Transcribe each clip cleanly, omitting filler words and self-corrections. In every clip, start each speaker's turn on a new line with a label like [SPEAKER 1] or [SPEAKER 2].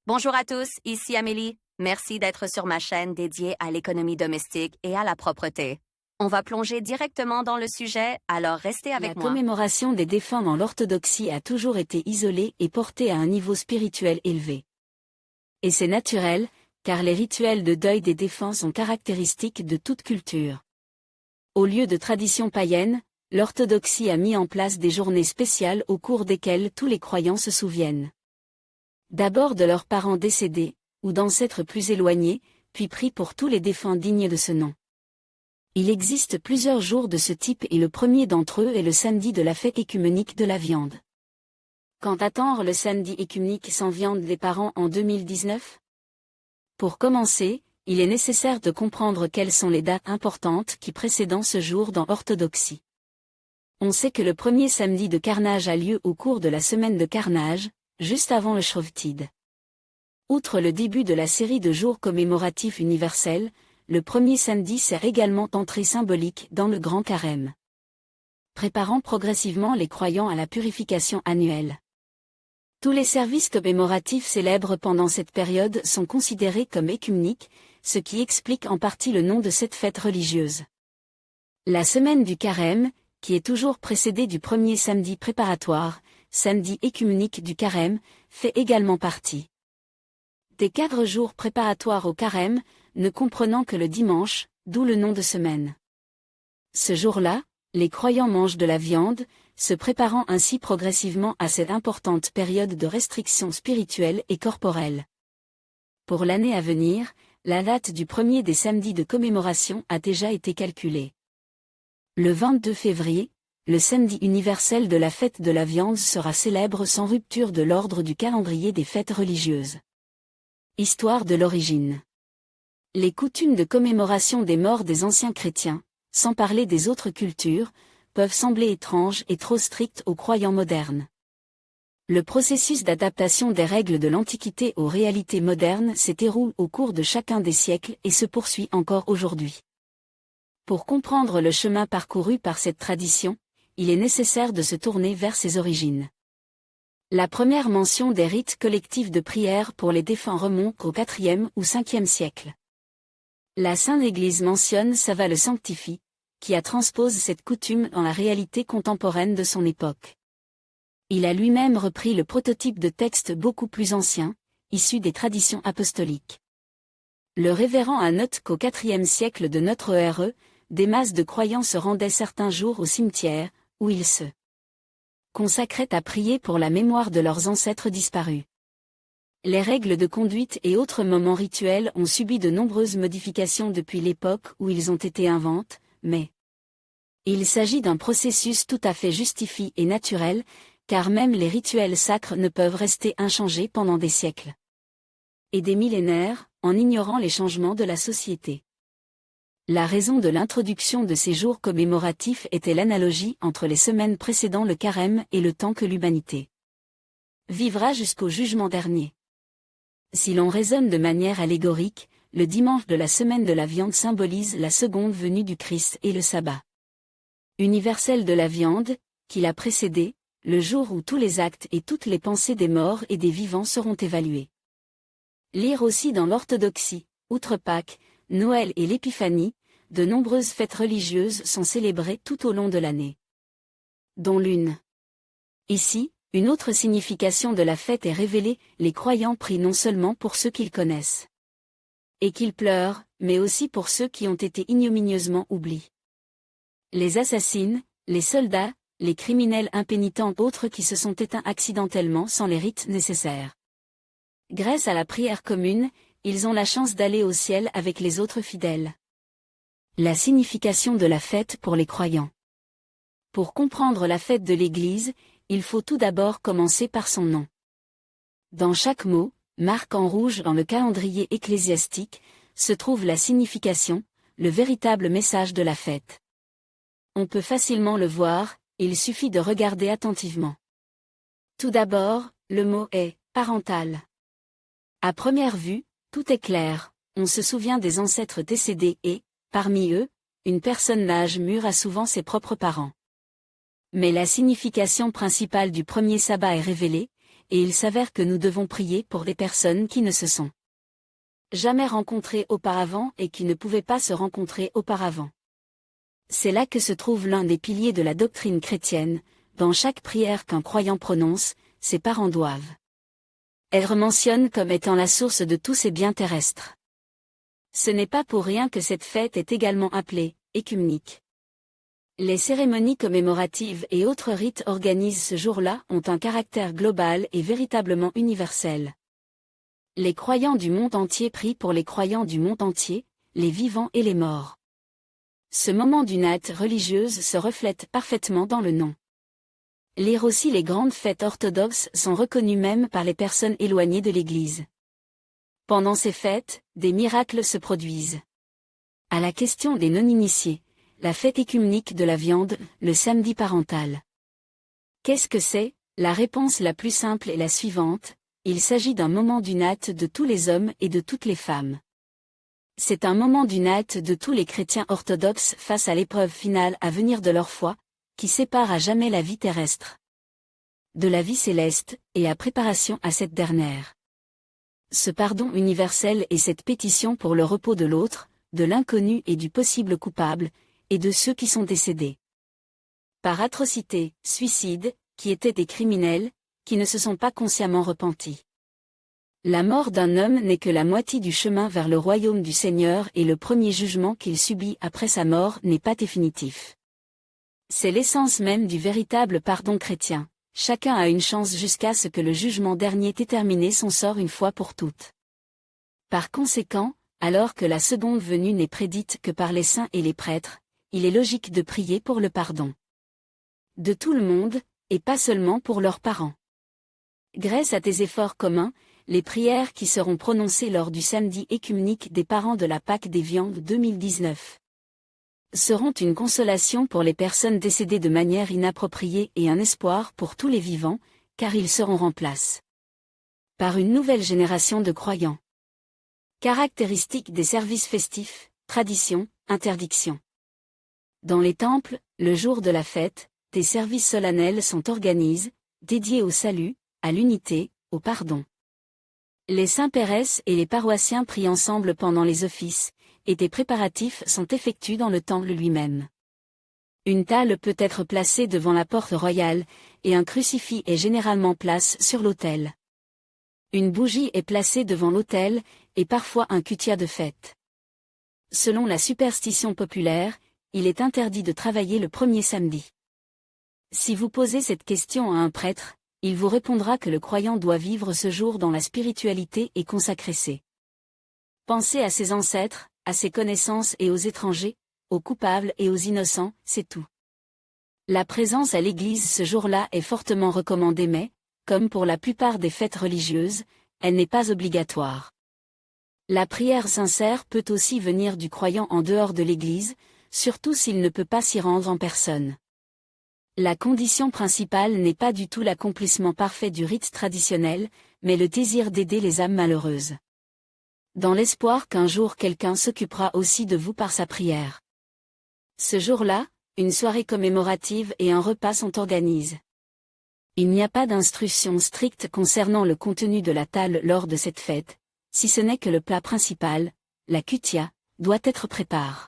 [SPEAKER 1] Bonjour à tous, ici Amélie. Merci d'être sur ma chaîne dédiée à l'économie domestique et à la propreté. On va plonger directement dans le sujet, alors restez avec
[SPEAKER 2] La
[SPEAKER 1] moi.
[SPEAKER 2] commémoration des défunts dans l'orthodoxie a toujours été isolée et portée à un niveau spirituel élevé. Et c'est naturel, car les rituels de deuil des défunts sont caractéristiques de toute culture. Au lieu de traditions païennes, l'orthodoxie a mis en place des journées spéciales au cours desquelles tous les croyants se souviennent d'abord de leurs parents décédés, ou d'ancêtres plus éloignés, puis prient pour tous les défunts dignes de ce nom. Il existe plusieurs jours de ce type et le premier d'entre eux est le samedi de la fête écuménique de la viande. Quand attendre le samedi écuménique sans viande des parents en 2019 ? Pour commencer, il est nécessaire de comprendre quelles sont les dates importantes qui précèdent ce jour dans l'orthodoxie. On sait que le premier samedi de carnage a lieu au cours de la semaine de carnage, juste avant le Shrovetide. Outre le début de la série de jours commémoratifs universels, le premier samedi sert également d'entrée symbolique dans le Grand Carême, préparant progressivement les croyants à la purification annuelle. Tous les services commémoratifs célèbres pendant cette période sont considérés comme œcuméniques, ce qui explique en partie le nom de cette fête religieuse. La semaine du Carême, qui est toujours précédée du premier samedi préparatoire, samedi œcuménique du Carême, fait également partie des 4 jours préparatoires au Carême, ne comprenant que le dimanche, d'où le nom de semaine. Ce jour-là, les croyants mangent de la viande, se préparant ainsi progressivement à cette importante période de restriction spirituelle et corporelle. Pour l'année à venir, la date du premier des samedis de commémoration a déjà été calculée. Le 22 février, le samedi universel de la fête de la viande sera célèbre sans rupture de l'ordre du calendrier des fêtes religieuses. Histoire de l'origine. Les coutumes de commémoration des morts des anciens chrétiens, sans parler des autres cultures, peuvent sembler étranges et trop strictes aux croyants modernes. Le processus d'adaptation des règles de l'Antiquité aux réalités modernes s'est déroulé au cours de chacun des siècles et se poursuit encore aujourd'hui. Pour comprendre le chemin parcouru par cette tradition, il est nécessaire de se tourner vers ses origines. La première mention des rites collectifs de prière pour les défunts remonte au IVe ou Ve siècle. La Sainte Église mentionne Sava le Sanctifie, qui a transposé cette coutume dans la réalité contemporaine de son époque. Il a lui-même repris le prototype de texte beaucoup plus ancien, issu des traditions apostoliques. Le révérend a note qu'au IVe siècle de notre ère, des masses de croyants se rendaient certains jours au cimetière, où ils se consacraient à prier pour la mémoire de leurs ancêtres disparus. Les règles de conduite et autres moments rituels ont subi de nombreuses modifications depuis l'époque où ils ont été inventés, mais il s'agit d'un processus tout à fait justifié et naturel, car même les rituels sacres ne peuvent rester inchangés pendant des siècles et des millénaires, en ignorant les changements de la société. La raison de l'introduction de ces jours commémoratifs était l'analogie entre les semaines précédant le Carême et le temps que l'humanité vivra jusqu'au jugement dernier. Si l'on raisonne de manière allégorique, le dimanche de la semaine de la viande symbolise la seconde venue du Christ et le sabbat universel de la viande, qui l'a précédé, le jour où tous les actes et toutes les pensées des morts et des vivants seront évalués. Lire aussi dans l'orthodoxie, outre Pâques, Noël et l'Épiphanie, de nombreuses fêtes religieuses sont célébrées tout au long de l'année, dont l'une. Ici, une autre signification de la fête est révélée, les croyants prient non seulement pour ceux qu'ils connaissent et qu'ils pleurent, mais aussi pour ceux qui ont été ignominieusement oubliés. Les assassins, les soldats, les criminels impénitents autres qui se sont éteints accidentellement sans les rites nécessaires. Grâce à la prière commune, ils ont la chance d'aller au ciel avec les autres fidèles. La signification de la fête pour les croyants. Pour comprendre la fête de l'Église, il faut tout d'abord commencer par son nom. Dans chaque mot, marque en rouge dans le calendrier ecclésiastique, se trouve la signification, le véritable message de la fête. On peut facilement le voir, il suffit de regarder attentivement. Tout d'abord, le mot est « parental ». À première vue, tout est clair, on se souvient des ancêtres décédés et, parmi eux, une personne d'âge mûr a souvent ses propres parents. Mais la signification principale du premier sabbat est révélée, et il s'avère que nous devons prier pour les personnes qui ne se sont jamais rencontrées auparavant et qui ne pouvaient pas se rencontrer auparavant. C'est là que se trouve l'un des piliers de la doctrine chrétienne. Dans chaque prière qu'un croyant prononce, ses parents doivent être mentionnés comme étant la source de tous ses biens terrestres. Ce n'est pas pour rien que cette fête est également appelée œcuménique. Les cérémonies commémoratives et autres rites organisés ce jour-là ont un caractère global et véritablement universel. Les croyants du monde entier prient pour les croyants du monde entier, les vivants et les morts. Ce moment d'une hâte religieuse se reflète parfaitement dans le nom. Lire aussi les grandes fêtes orthodoxes sont reconnues même par les personnes éloignées de l'Église. Pendant ces fêtes, des miracles se produisent. À la question des non-initiés, la fête œcuménique de la viande, le samedi parental. Qu'est-ce que c'est? La réponse la plus simple est la suivante: il s'agit d'un moment d'une hâte de tous les hommes et de toutes les femmes. C'est un moment d'une hâte de tous les chrétiens orthodoxes face à l'épreuve finale à venir de leur foi, qui sépare à jamais la vie terrestre de la vie céleste, et la préparation à cette dernière. Ce pardon universel et cette pétition pour le repos de l'autre, de l'inconnu et du possible coupable, et de ceux qui sont décédés par atrocité, suicide, qui étaient des criminels, qui ne se sont pas consciemment repentis. La mort d'un homme n'est que la moitié du chemin vers le royaume du Seigneur et le premier jugement qu'il subit après sa mort n'est pas définitif. C'est l'essence même du véritable pardon chrétien. Chacun a une chance jusqu'à ce que le jugement dernier ait terminé son sort une fois pour toutes. Par conséquent, alors que la seconde venue n'est prédite que par les saints et les prêtres, il est logique de prier pour le pardon de tout le monde, et pas seulement pour leurs parents. Grâce à tes efforts communs, les prières qui seront prononcées lors du samedi œcuménique des parents de la Pâque des viandes 2019 seront une consolation pour les personnes décédées de manière inappropriée et un espoir pour tous les vivants, car ils seront remplacés par une nouvelle génération de croyants. Caractéristiques des services festifs, traditions, interdictions. Dans les temples, le jour de la fête, des services solennels sont organisés, dédiés au salut, à l'unité, au pardon. Les saints-péresses et les paroissiens prient ensemble pendant les offices, et des préparatifs sont effectués dans le temple lui-même. Une table peut être placée devant la porte royale, et un crucifix est généralement placé sur l'autel. Une bougie est placée devant l'autel, et parfois un cutière de fête. Selon la superstition populaire, il est interdit de travailler le premier samedi. Si vous posez cette question à un prêtre, il vous répondra que le croyant doit vivre ce jour dans la spiritualité et consacrer ses pensées à ses ancêtres, à ses connaissances et aux étrangers, aux coupables et aux innocents, c'est tout. La présence à l'église ce jour-là est fortement recommandée mais, comme pour la plupart des fêtes religieuses, elle n'est pas obligatoire. La prière sincère peut aussi venir du croyant en dehors de l'église, surtout s'il ne peut pas s'y rendre en personne. La condition principale n'est pas du tout l'accomplissement parfait du rite traditionnel, mais le désir d'aider les âmes malheureuses. Dans l'espoir qu'un jour quelqu'un s'occupera aussi de vous par sa prière. Ce jour-là, une soirée commémorative et un repas sont organisés. Il n'y a pas d'instruction stricte concernant le contenu de la table lors de cette fête, si ce n'est que le plat principal, la kutia, doit être préparé.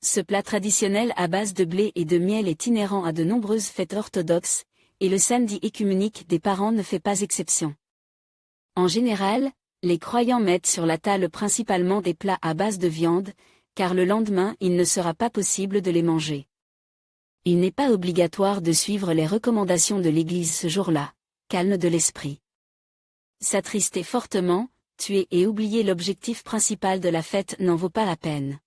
[SPEAKER 2] Ce plat traditionnel à base de blé et de miel est inhérent à de nombreuses fêtes orthodoxes, et le samedi œcuménique des parents ne fait pas exception. En général, les croyants mettent sur la table principalement des plats à base de viande, car le lendemain il ne sera pas possible de les manger. Il n'est pas obligatoire de suivre les recommandations de l'Église ce jour-là, calme de l'esprit. S'attrister fortement, tuer et oublier l'objectif principal de la fête n'en vaut pas la peine.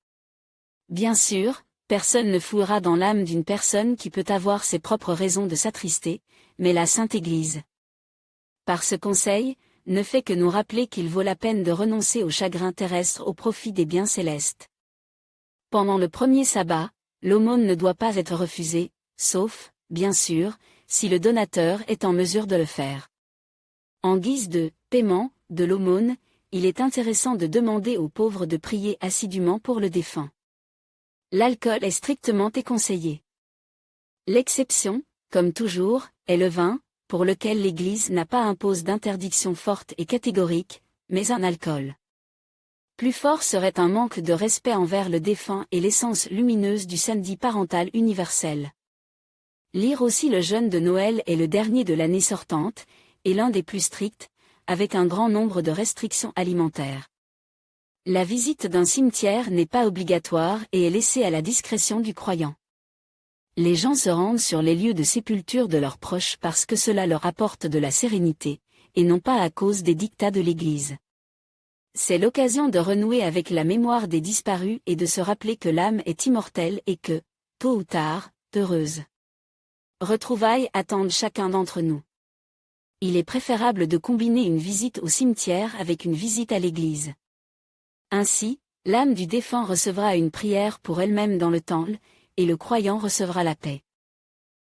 [SPEAKER 2] Bien sûr, personne ne fouillera dans l'âme d'une personne qui peut avoir ses propres raisons de s'attrister, mais la Sainte Église, par ce conseil, ne fait que nous rappeler qu'il vaut la peine de renoncer au chagrin terrestre au profit des biens célestes. Pendant le premier sabbat, l'aumône ne doit pas être refusée, sauf, bien sûr, si le donateur est en mesure de le faire. En guise de paiement de l'aumône, il est intéressant de demander aux pauvres de prier assidûment pour le défunt. L'alcool est strictement déconseillé. L'exception, comme toujours, est le vin, pour lequel l'Église n'a pas imposé d'interdiction forte et catégorique, mais un alcool. Plus fort serait un manque de respect envers le défunt et l'essence lumineuse du samedi parental universel. Lire aussi le jeûne de Noël est le dernier de l'année sortante, et l'un des plus stricts, avec un grand nombre de restrictions alimentaires. La visite d'un cimetière n'est pas obligatoire et est laissée à la discrétion du croyant. Les gens se rendent sur les lieux de sépulture de leurs proches parce que cela leur apporte de la sérénité, et non pas à cause des dictats de l'Église. C'est l'occasion de renouer avec la mémoire des disparus et de se rappeler que l'âme est immortelle et que, tôt ou tard, heureuse retrouvailles attendent chacun d'entre nous. Il est préférable de combiner une visite au cimetière avec une visite à l'église. Ainsi, l'âme du défunt recevra une prière pour elle-même dans le temple, et le croyant recevra la paix.